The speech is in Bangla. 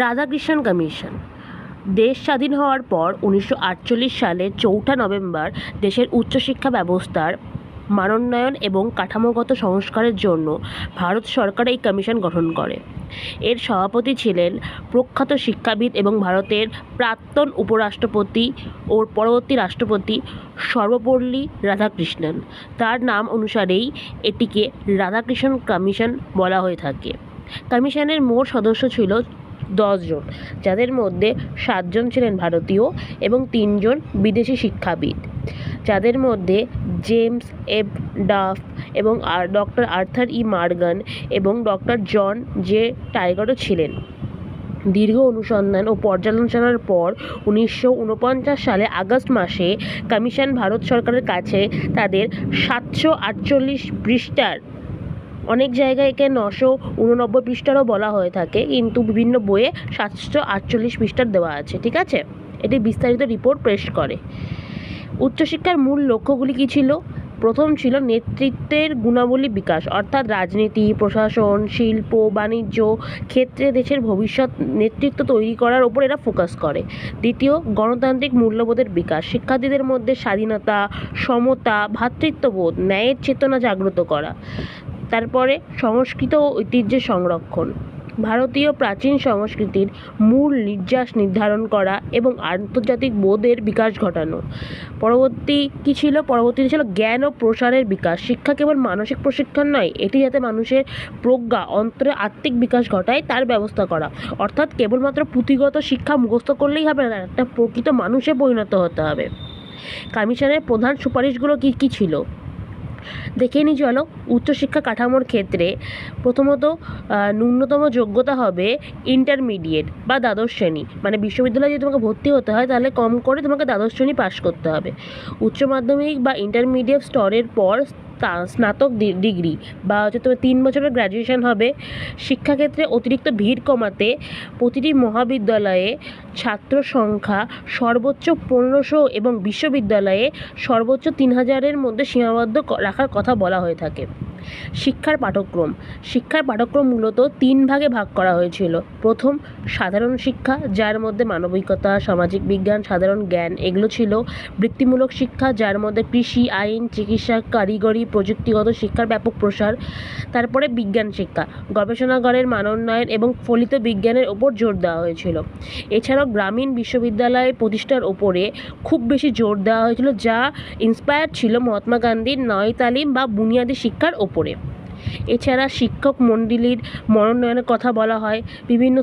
রাধাকৃষ্ণন কমিশন। দেশ স্বাধীন হওয়ার পর 1948 সালের 4 নভেম্বর দেশের উচ্চশিক্ষা ব্যবস্থার মানোন্নয়ন এবং কাঠামোগত সংস্কারের জন্য ভারত সরকার এই কমিশন গঠন করে। এর সভাপতি ছিলেন প্রখ্যাত শিক্ষাবিদ এবং ভারতের প্রাক্তন উপরাষ্ট্রপতি ও পরবর্তী রাষ্ট্রপতি সর্বপল্লী রাধাকৃষ্ণন। তার নাম অনুসারেই এটিকে রাধাকৃষ্ণন কমিশন বলা হয়ে থাকে। কমিশনের মোট সদস্য ছিল 10 জন, যাদের মধ্যে 7 জন ছিলেন ভারতীয় এবং 3 জন বিদেশি শিক্ষাবিদ, যাদের মধ্যে জেমস এফ ডাফ এবং ডক্টর আর্থার ই মর্গান এবং ডক্টর জন জে টাইগারও ছিলেন। দীর্ঘ অনুসন্ধান ও পর্যালোচনার পর 1949 সালে আগস্ট মাসে কমিশন ভারত সরকারের কাছে তাদের 748 পৃষ্ঠার, অনেক জায়গায় একে 989 পৃষ্ঠারও বলা হয়ে থাকে, কিন্তু বিভিন্ন বইয়ে 748 পৃষ্ঠার দেওয়া আছে। ঠিক আছে, এটি বিস্তারিত রিপোর্ট পেশ করে। উচ্চশিক্ষার মূল লক্ষ্যগুলি কী ছিল? প্রথম ছিল নেতৃত্বের গুণাবলী বিকাশ, অর্থাৎ রাজনীতি, প্রশাসন, শিল্প, বাণিজ্য ক্ষেত্রে দেশের ভবিষ্যৎ নেতৃত্ব তৈরি করার ওপর এরা ফোকাস করে। দ্বিতীয়, গণতান্ত্রিক মূল্যবোধের বিকাশ, শিক্ষার্থীদের মধ্যে স্বাধীনতা, সমতা, ভ্রাতৃত্ববোধ, ন্যায়ের চেতনা জাগ্রত করা। তারপরে সংস্কৃত ও ঐতিহ্যের সংরক্ষণ, ভারতীয় প্রাচীন সংস্কৃতির মূল নির্যাস নির্ধারণ করা এবং আন্তর্জাতিক বোধের বিকাশ ঘটানো। পরবর্তী ছিল জ্ঞান ও প্রসারের বিকাশ, শিক্ষা কেবল মানসিক প্রশিক্ষণ নয়, এটি যাতে মানুষের প্রজ্ঞা, অন্তরে আত্মিক বিকাশ ঘটায় তার ব্যবস্থা করা। অর্থাৎ কেবলমাত্র পুঁথিগত শিক্ষা মুখস্থ করলেই হবে না, একটা প্রকৃত মানুষে পরিণত হতে হবে। কমিশনের প্রধান সুপারিশগুলো কী ছিল দেখে নিই চলো। উচ্চশিক্ষা কাঠামোর ক্ষেত্রে প্রথমত ন্যূনতম যোগ্যতা হবে ইন্টারমিডিয়েট বা দ্বাদশ শ্রেণী, মানে বিশ্ববিদ্যালয়ে যদি তোমাকে ভর্তি হতে হয় তাহলে কম করে তোমাকে দ্বাদশ শ্রেণী পাশ করতে হবে। উচ্চ মাধ্যমিক বা ইন্টারমিডিয়েট স্তরের পর স্নাতক ডিগ্রি বা তোমার 3 বছরের গ্র্যাজুয়েশন হবে। শিক্ষাক্ষেত্রে অতিরিক্ত ভিড় কমাতে প্রতিটি মহাবিদ্যালয়ে ছাত্র সংখ্যা সর্বোচ্চ 1500 এবং বিশ্ববিদ্যালয়ে সর্বোচ্চ 3000-এর মধ্যে সীমাবদ্ধ রাখার কথা বলা হয়ে থাকে। শিক্ষার পাঠ্যক্রম মূলত 3 ভাগে ভাগ করা হয়েছিল। প্রথম, সাধারণ শিক্ষা, যার মধ্যে মানবিকতা, সামাজিক বিজ্ঞান, সাধারণ জ্ঞান এগুলো ছিল। বৃত্তিমূলক শিক্ষা, যার মধ্যে কৃষি, আইন, চিকিৎসা, কারিগরি, প্রযুক্তিগত শিক্ষার ব্যাপক প্রসার। তারপরে বিজ্ঞান শিক্ষা, গবেষণাগারের মানোন্নয়ন এবং ফলিত বিজ্ঞানের ওপর জোর দেওয়া হয়েছিল। এছাড়াও গ্রামীণ বিশ্ববিদ্যালয় প্রতিষ্ঠার ওপরে খুব বেশি জোর দেওয়া হয়েছিল, যা ইন্সপায়ার ছিল মহাত্মা গান্ধীর নয় তালিম বা বুনিয়াদী শিক্ষার ওপরে। এছাড়া শিক্ষক মণ্ডলীর মনোনয়নের কথা বলা হয়। বিভিন্ন